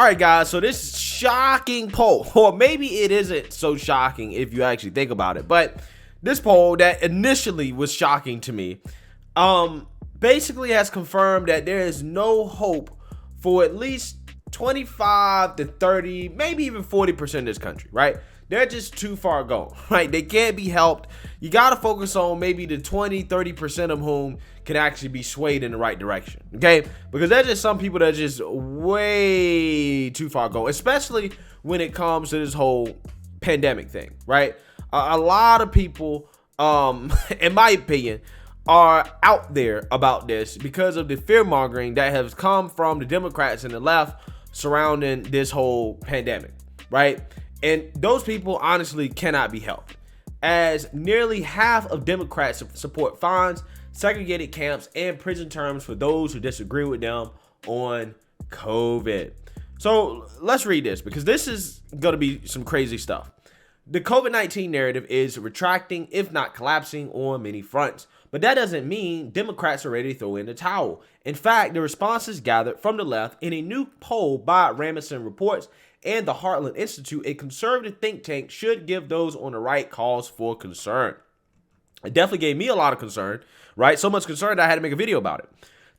All right, guys, so this shocking poll, or maybe it isn't so shocking if you actually think about it, but this poll that initially was shocking to me, basically has confirmed that there is no hope for at least 25 to 30, maybe even 40% of this country, right? They're just too far gone, right? They can't be helped. You got to focus on maybe the 20, 30% of whom can actually be swayed in the right direction, okay? Because there's just some people that are just way too far gone, especially when it comes to this whole pandemic thing, right? A lot of people, in my opinion, are out there about this because of the fear mongering that has come from the Democrats and the left surrounding this whole pandemic, right? And those people honestly cannot be helped, as nearly half of Democrats support fines, segregated camps, and prison terms for those who disagree with them on COVID. So let's read this, because this is going to be some crazy stuff. The COVID-19 narrative is retracting, if not collapsing, on many fronts. But that doesn't mean Democrats are ready to throw in the towel. In fact, the responses gathered from the left in a new poll by Rasmussen Reports and the Heartland Institute, a conservative think tank, should give those on the right cause for concern. It definitely gave me a lot of concern, right? So much concern that I had to make a video about it.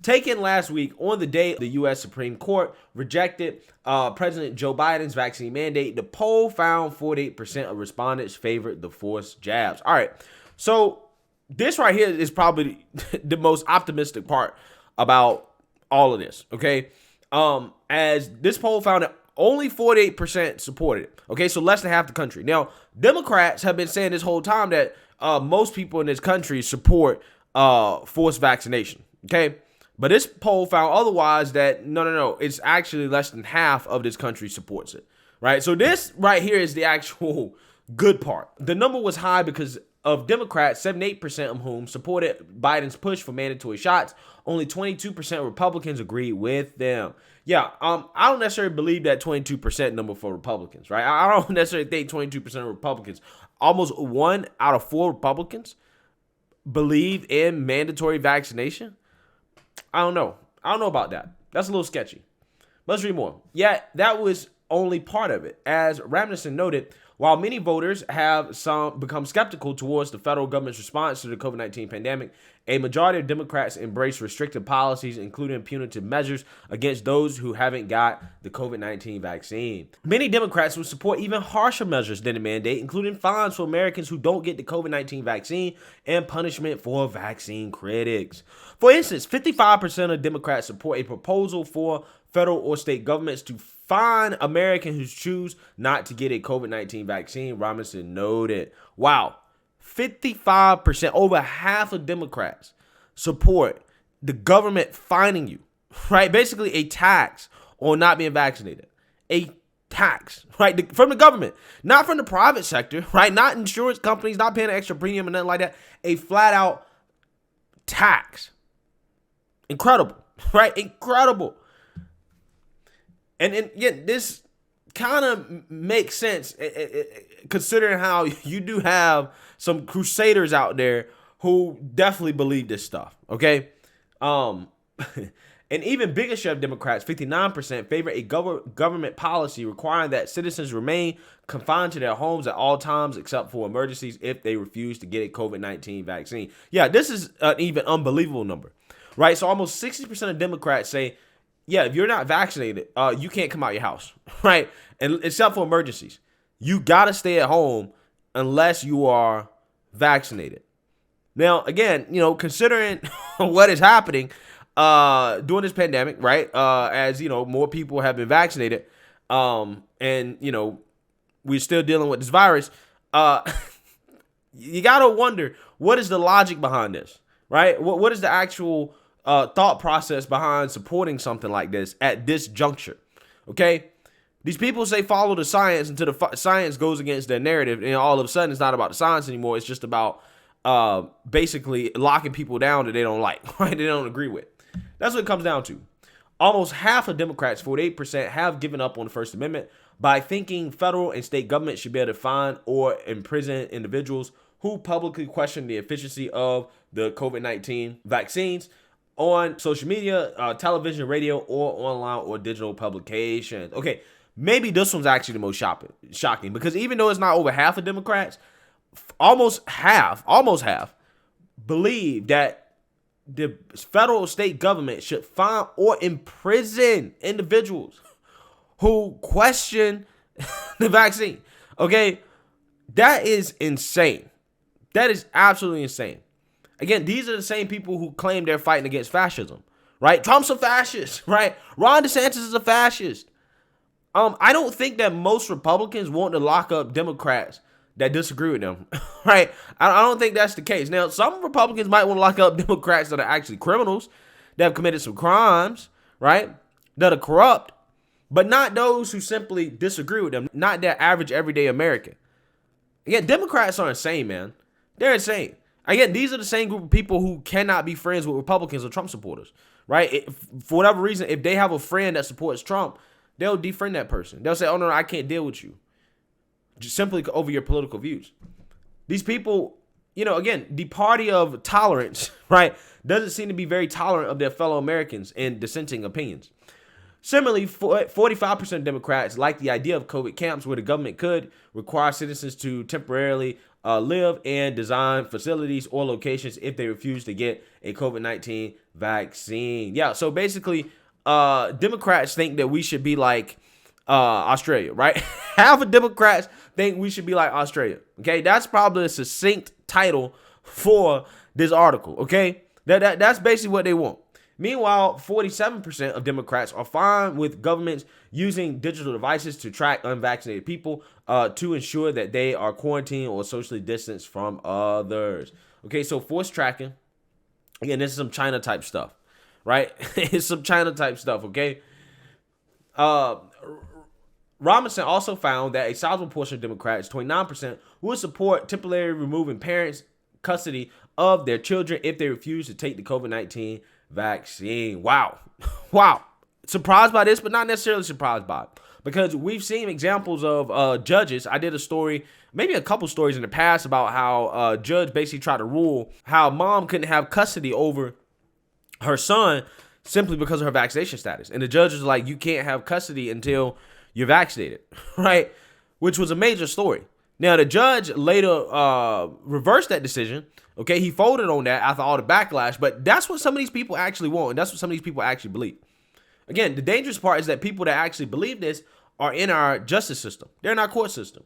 Taken last week on the day the U.S. Supreme Court rejected President Joe Biden's vaccine mandate, the poll found 48% of respondents favored the forced jabs. All right, so this right here is probably the most optimistic part about all of this, okay? As this poll found that only 48% supported it, okay? So less than half the country. Now, Democrats have been saying this whole time that most people in this country support forced vaccination, okay? But this poll found otherwise, that no, it's actually less than half of this country supports it, right? So this right here is the actual good part. The number was high because of Democrats, 78% of whom supported Biden's push for mandatory shots. Only 22% of Republicans agreed with them. Yeah, I don't necessarily believe that 22% number for Republicans, right? I don't necessarily think 22% of Republicans, almost 1 out of 4 Republicans believe in mandatory vaccination. I don't know about that. That's a little sketchy. Let's read more. Yeah, that was only part of it. As Rasmussen noted, while many voters have become skeptical towards the federal government's response to the COVID-19 pandemic, a majority of Democrats embrace restrictive policies, including punitive measures against those who haven't got the COVID-19 vaccine. Many Democrats would support even harsher measures than the mandate, including fines for Americans who don't get the COVID-19 vaccine and punishment for vaccine critics. For instance, 55% of Democrats support a proposal for federal or state governments to fine Americans who choose not to get a COVID-19 vaccine, Robinson noted. Wow, 55%, over half of Democrats support the government fining you, right? Basically a tax on not being vaccinated. A tax, right? From the government, not from the private sector, right? Not insurance companies, not paying an extra premium and nothing like that. A flat out tax. Incredible, right? Incredible. And yet this kind of makes sense, considering how you do have some crusaders out there who definitely believe this stuff, okay? And even bigger share of Democrats, 59%, favor a government policy requiring that citizens remain confined to their homes at all times except for emergencies if they refuse to get a COVID-19 vaccine. Yeah, this is an even unbelievable number, right? So almost 60% of Democrats say, yeah, if you're not vaccinated, you can't come out your house, right? And except for emergencies. You got to stay at home unless you are vaccinated. Now, again, considering what is happening during this pandemic, right? As, more people have been vaccinated, and, we're still dealing with this virus, you got to wonder, what is the logic behind this, right? What is the actual thought process behind supporting something like this at this juncture? Okay, these people say follow the science until the science goes against their narrative, and all of a sudden it's not about the science anymore. It's just about basically locking people down that they don't like, right? They don't agree with. That's what it comes down to. Almost half of Democrats, 48%, have given up on the First Amendment by thinking federal and state government should be able to fine or imprison individuals who publicly question the efficiency of the COVID-19 vaccines. on social media, television, radio, or online or digital publications. Okay, maybe this one's actually the most shocking because even though it's not over half of Democrats, almost half believe that the federal or state government should fine or imprison individuals who question the vaccine. Okay, that is insane. That is absolutely insane. Again, these are the same people who claim they're fighting against fascism, right? Trump's a fascist, right? Ron DeSantis is a fascist. I don't think that most Republicans want to lock up Democrats that disagree with them, right? I don't think that's the case. Now, some Republicans might want to lock up Democrats that are actually criminals, that have committed some crimes, right? That are corrupt, but not those who simply disagree with them, not their average everyday American. Again, Democrats are insane, man. They're insane. Again, these are the same group of people who cannot be friends with Republicans or Trump supporters, right? For whatever reason, if they have a friend that supports Trump, they'll defriend that person. They'll say, oh, no, I can't deal with you. Just simply over your political views. These people, again, the party of tolerance, right, doesn't seem to be very tolerant of their fellow Americans and dissenting opinions. Similarly, 45% of Democrats like the idea of COVID camps where the government could require citizens to temporarily live and design facilities or locations if they refuse to get a COVID-19 vaccine. Yeah, so basically, Democrats think that we should be like Australia, right? Half of Democrats think we should be like Australia. Okay, that's probably a succinct title for this article. Okay, that's basically what they want. Meanwhile, 47% of Democrats are fine with governments using digital devices to track unvaccinated people to ensure that they are quarantined or socially distanced from others. Okay, so forced tracking. Again, this is some China type stuff, right? It's some China type stuff, okay? Robinson also found that a sizable portion of Democrats, 29%, would support temporarily removing parents' custody of their children if they refuse to take the COVID-19 vaccine. Wow. Surprised by this, but not necessarily surprised by it. Because we've seen examples of judges. I did a story, maybe a couple stories in the past about how a judge basically tried to rule how mom couldn't have custody over her son simply because of her vaccination status. And the judge was like, you can't have custody until you're vaccinated, right? Which was a major story. Now, the judge later reversed that decision. Okay, he folded on that after all the backlash, but that's what some of these people actually want, and that's what some of these people actually believe. Again, the dangerous part is that people that actually believe this are in our justice system. They're in our court system.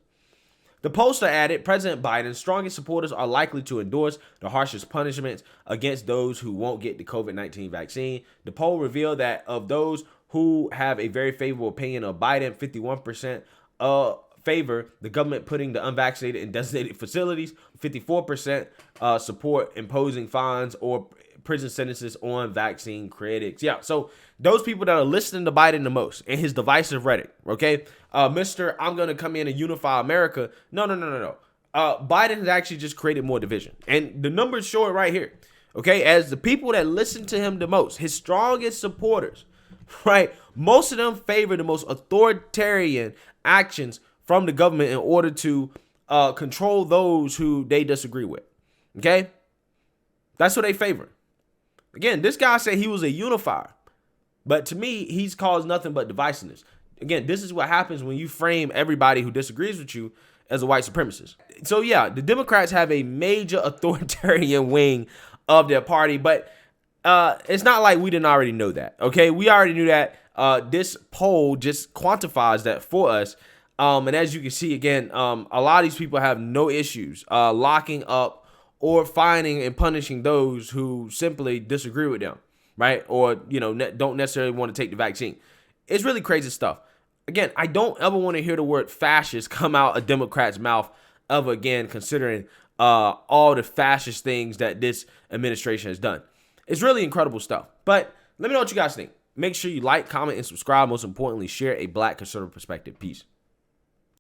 The pollster added, President Biden's strongest supporters are likely to endorse the harshest punishments against those who won't get the COVID-19 vaccine. The poll revealed that of those who have a very favorable opinion of Biden, 51% favor the government putting the unvaccinated in designated facilities. 54% support imposing fines or prison sentences on vaccine critics. Yeah, so those people that are listening to Biden the most and his divisive rhetoric, okay? Mr. I'm going to come in and unify America. No. Biden has actually just created more division. And the numbers show it right here, okay? As the people that listen to him the most, his strongest supporters, right? Most of them favor the most authoritarian actions from the government in order to control those who they disagree with, okay? That's what they favor. Again, this guy said he was a unifier, but to me, he's caused nothing but divisiveness. Again, this is what happens when you frame everybody who disagrees with you as a white supremacist. So yeah, the Democrats have a major authoritarian wing of their party, but it's not like we didn't already know that, okay? We already knew that. This poll just quantifies that for us. And as you can see, again, a lot of these people have no issues locking up or fining and punishing those who simply disagree with them, right? Or, don't necessarily want to take the vaccine. It's really crazy stuff. Again, I don't ever want to hear the word fascist come out a Democrat's mouth ever again, considering all the fascist things that this administration has done. It's really incredible stuff. But let me know what you guys think. Make sure you like, comment, and subscribe. Most importantly, share a Black conservative perspective. Peace.